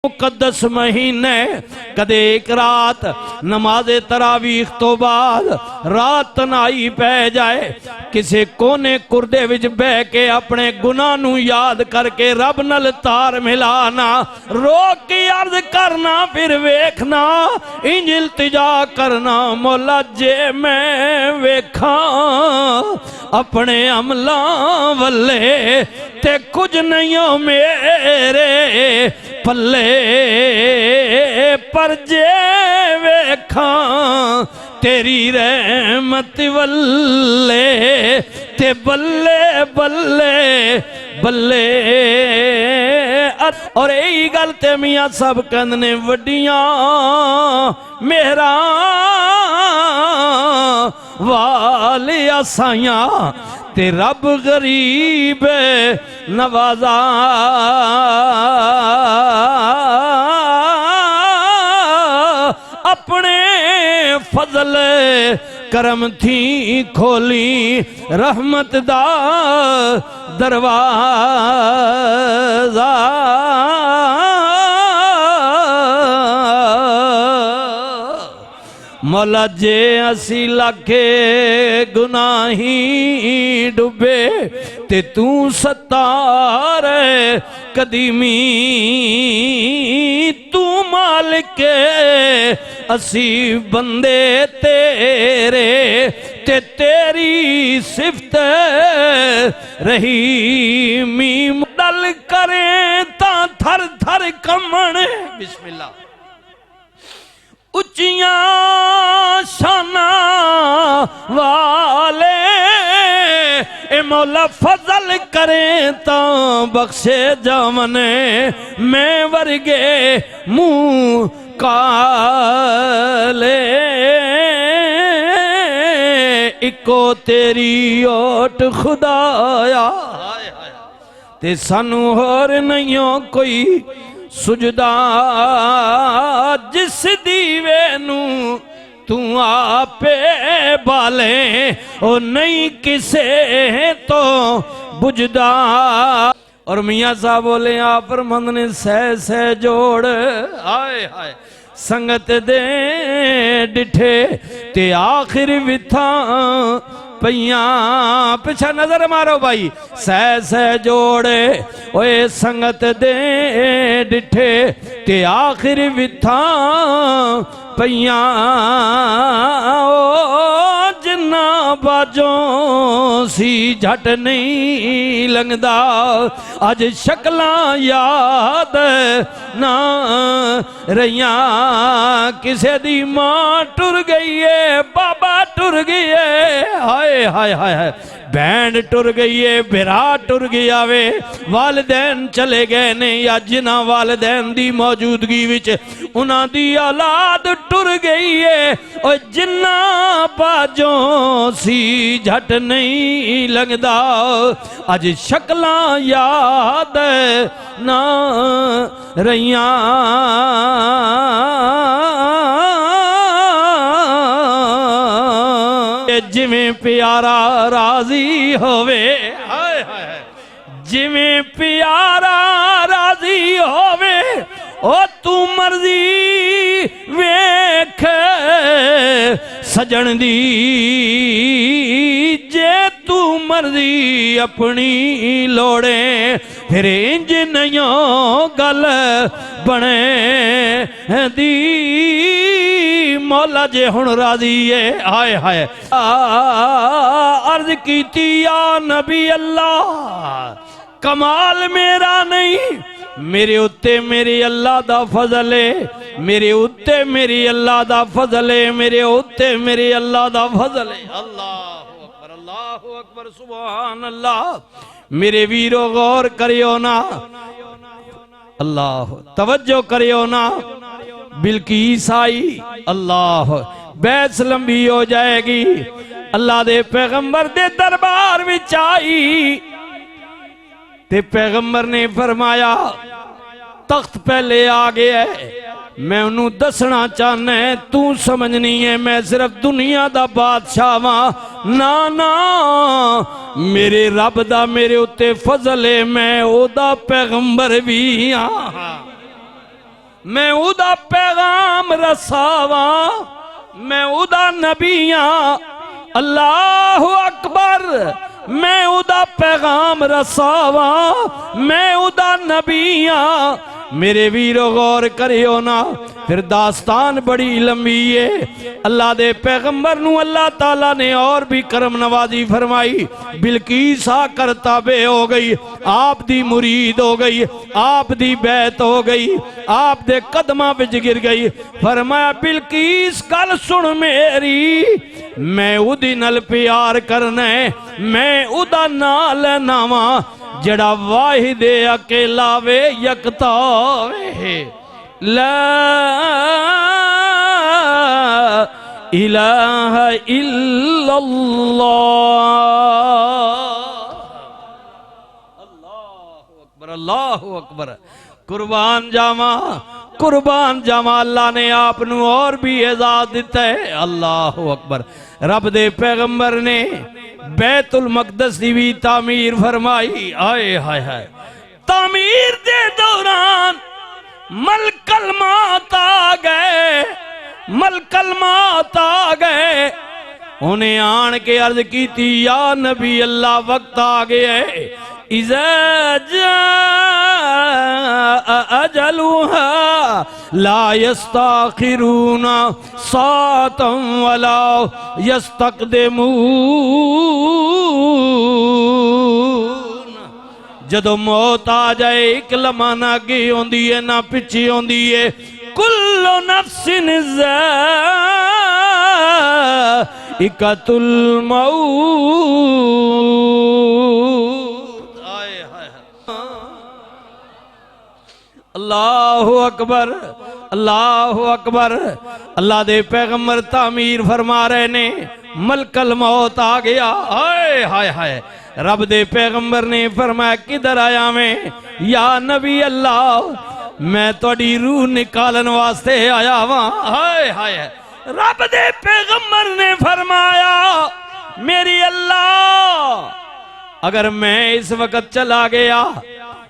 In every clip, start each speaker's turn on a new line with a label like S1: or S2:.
S1: मुकद्दस महीने कदे एक रात नमाज़े तरावीह तो बाद रात तनाई पै जाए किसी कोने कुरदे विच बह के अपने गुनाह नू याद करके रब नाल तार मिलाना रोक के अर्ज करना फिर वेखना इंज इल्तिजा करना मौला जे मैं वेखा अपने अमलां वल्ले ते कुछ नहीं हो मेरे पल्ले पर जे वेखा तेरी रहमत वल्ले ते बल्ले बल्ले बल्ले। और यही गल ते मियाँ सब कहंदे ने वड्डियां मेहरां वालिया साइयां ते रब गरीब नवाजा अपने फजल करम थी खोली रहमत दा दरवाजा। मौला जे असी लाखे गुनाही डुबे ते तू सतार कदीमी तू मालिक असी बंदे तेरे ते तेरी सिफत रही मी डल करे ता थर थर कमण बिस्मिल्लाह उच्चियां शाना वाले ए मौला फजल करे तो बख्शे जामने मैं वर्गे मुँह काले इको तेरी ओट खुदाया ते सानू होर नहीं हो कोई सुजदा जिस दीवे नू तू आपे बाले ओ नहीं किसे तो बुझदा। और मियाँ साहब बोले आप फरमांदे ने सह सह जोड़ आए हाय संगत दे डिठे ते आखिर विथा पइया पिछा नजर मारो भाई सह सह जोड़े ओए संगत दे डिठे ते आखिर विथा पइया ओ जिन्ना बाजों सी झट नहीं लंघदा अज शक्लां याद ना रहियां किसे दी मां टुर गई है बाबा टुर गई है हाय हाय हाय हाय बैंड टुर गई है बिरा टुर गया वे वालिदैन चले गए ने या जिन्हां वालिदैन दी मौजूदगी विच उन्हां दी औलाद टुर गई है और जिन्ना बाजों सी झट नहीं लगदा अज शक्लां याद ना रहियां जिमें प्यारा राजी होवे हाय हाय जिमें प्यारा राजी होवे ओ तू मर्जी वेख सजन दी जे तू मर्जी अपनी लोड़े फिर इंज नहीं गल बने दी मौला जे हुण राजी है हाय हाय अर्ज कीती या नबी अल्लाह कमाल मेरा नहीं मेरे उत्ते मेरे अल्लाह दा फजल है मेरे उत्ते मेरी अल्लाह दा फजल है मेरे उत्ते मेरे अल्लाह दा फजल है। अल्लाहु अकबर सुभान अल्लाह मेरे वीरो गौर करियो ना अल्लाह तवज्जो करियो ना बिल्कीस आई अल्लाह बैस लंबी हो जाएगी अल्लाह दे पैगंबर दे दरबार विच आई ते पैगंबर ने फरमाया तख्त पहले आ गया है मैं उन्होंने दसना चाहना है तू समझनी है मैं सिर्फ दुनिया दा बादशाह वां ना ना मेरे रब दा मेरे उत्ते फजल है मैं ओदा पैगंबर भी हाँ मैं उदा पैगाम रसावा, मैं उदा नबिया। अल्लाह अकबर। मैं उदा पैगाम रसावा, मैं उदा नबिया। मेरे वीरो गौर करियो ना, फिर दास्तान बड़ी लंबी है। अल्लाह दे पैगंबर नू अल्लाह ताला ने और भी करम नवाजी फरमाई। बिल्कीस आकर ताबे हो गई, आप दी मुरीद हो गई, आप दी बैत हो गई, आप दे कदमां विच गिर गई। फरमाया बिल्कीस गल सुन मेरी, मैं उदी नल प्यार करना है, मैं उदा नाल नावा जड़ा वाहिद अकेला वे यकता वे। ला इलाहा इल्लल्लाह। अल्लाहु अकबर, अल्लाहु अकबर। कुर्बान जावा, कुर्बान जावा। अल्लाह ने आप नू और भी एजाज दिता है। अल्लाहु अकबर। रब दे पैगंबर ने बैतुल मकदस दी भी तामीर फरमाई। आए हाय हाय। तामीर दे दौरान मलकल मौत आ गए, मलकल मौत आ गए। उन्हें आन के अर्ज की थी, या नबी अल्लाह वक्त आ गया है। इज़ा अजलुहा ला यस्ताखिरूना सातम वला यस्तक़दिमून। जदों मौत आ जाए एक लम्हा ना अगे आउंदी है ना पिछे आउंदी है। कुल्लु नफ्सिन ज़ाइक़तुल मौत। अल्लाहु अकबर, अल्लाहु अकबर। अल्लाह दे पैगंबर तामीर फरमा रहे ने, मलकल मौत आ गया। हाय हाय हाय। रब दे पैगंबर ने फरमाया किधर आया मैं? या नबी अल्लाह मैं तोड़ी रूह निकालन वास्ते आया वहां। हाय हाय। रब दे पैगंबर ने फरमाया मेरी अल्लाह अगर मैं इस वक्त चला गया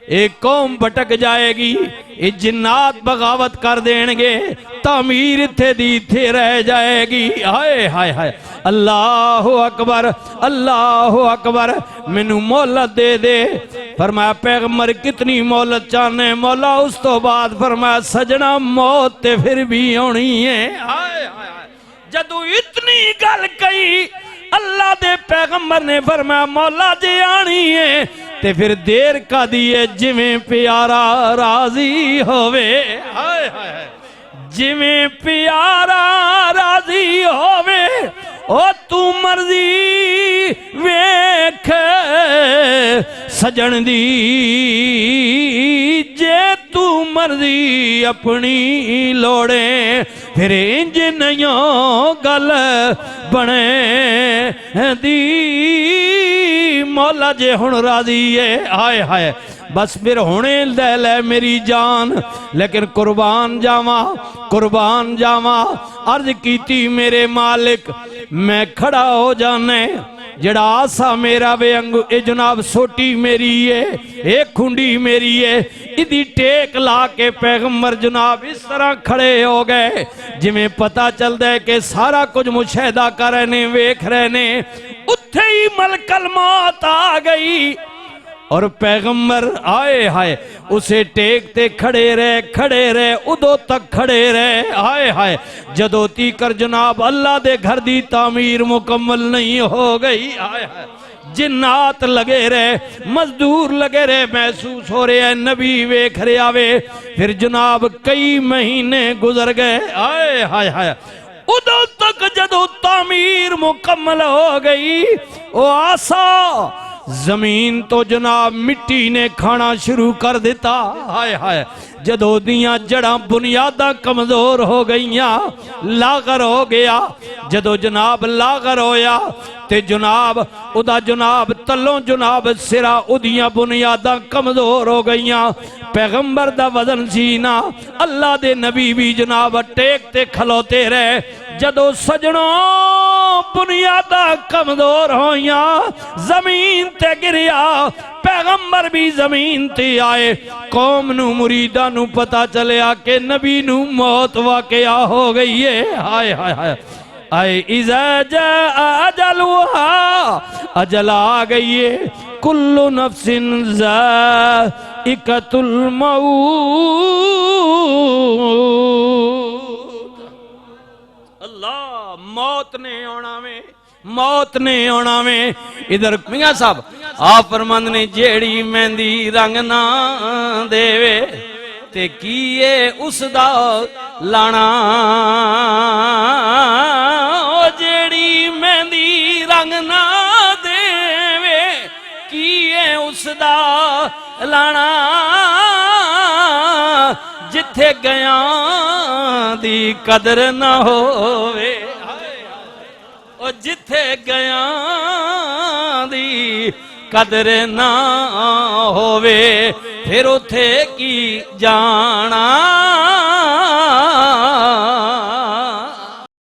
S1: एक कौम भटक जाएगी, ये जिन्नात बगावत कर देंगे, तामीर इत्थे दी इत्थे रह जाएगी। हाय हाय हाय। अल्लाहु अकबर, अल्लाहु अकबर। मैनू मोहलत दे दे। फरमाया पैगंबर कितनी मोहलत चाहने मौला? उस तो बाद फरमाया सजना मौत ते फिर भी आनी है। हाय हाय। जदू इतनी गल कही अल्लाह दे पैगंबर ने फरमाया मौला जे आनी है ते फिर देर का दिए जिवें प्यारा राजी होवे। हाय हाय। जिवें प्यारा राजी होवे ओ तू मर्जी वेख सजन दी, जे तू मर्जी अपनी लोड़े फिर इंज नहीं गल बने दी। मौला जे हुण राजी है। हाय हाय। बस फिर हुणे ले ले मेरी जान, लेकिन कुर्बान जावा, कुर्बान जावा। अर्ज कीती मेरे मालिक मैं खड़ा हो जाने, जड़ा आसा मेरा वे अंगू ए जनाब सोटी मेरी है, एक खुंडी मेरी है, इदी टेक ला के पैगंबर जनाब इस तरह खड़े हो गए जिमें पता चलता है कि सारा कुछ मुशाहिदा कर रहे ने, वेख रहे ने। उत्थे ही मलकल मौत आ गई और पैगंबर आए हाय उसे टेकते खड़े रहे, खड़े रहे, उदो तक खड़े रहे। हाय हाय। जदों तीकर जनाब अल्लाह दे घर दी तामीर मुकम्मल नहीं हो गई। हाय हाय। जिन्नात लगे रहे, मजदूर लगे रहे, महसूस हो रहे हैं नबी वेख रहा वे। फिर जनाब कई महीने गुजर गए। हाय हाय हाय। उदो तक जदों तामीर मुकम्मल हो गई ओ आसा जमीन तो जनाब मिट्टी ने खाना शुरू कर दिता। हाय हाय। जदों दियां जड़ा बुनियादा कमजोर हो गईयां, लागर हो गया। जदों जनाब लागर होया ते जनाब उदा जनाब तलों जनाब सिरा उदियां बुनियादा कमजोर हो गईयां। पैगंबर दा वजन सी ना, अल्लाह दे नबी भी जनाब टेक ते खलोते रहे। जदों सजनों बुनियादा कमजोर होइया जमीन ते गिरिया पैगंबर भी जमीन ते आए कौम नू मुरीदा नू पता चलिया कि नबी नू मौत वाकया हो गई है हाय हाय हाय आए इज़ा अजलुहा अजल आ गई है कुल्लु नफ्सिन ज़ाइक़तुल मौत अल्लाह मौत ने आना में मौत ने आना में इधर मियां साहब आप फरमांद ने जेड़ी मेहंदी रंग ना देवे ते कीए उसदा लाना जेड़ी मेहंदी रंग ना देवे कीए उसदा लाना जिथे गया दी कदर ना होवे ओ जिथे गया दी कदर ना होवे फिर उथे की जाना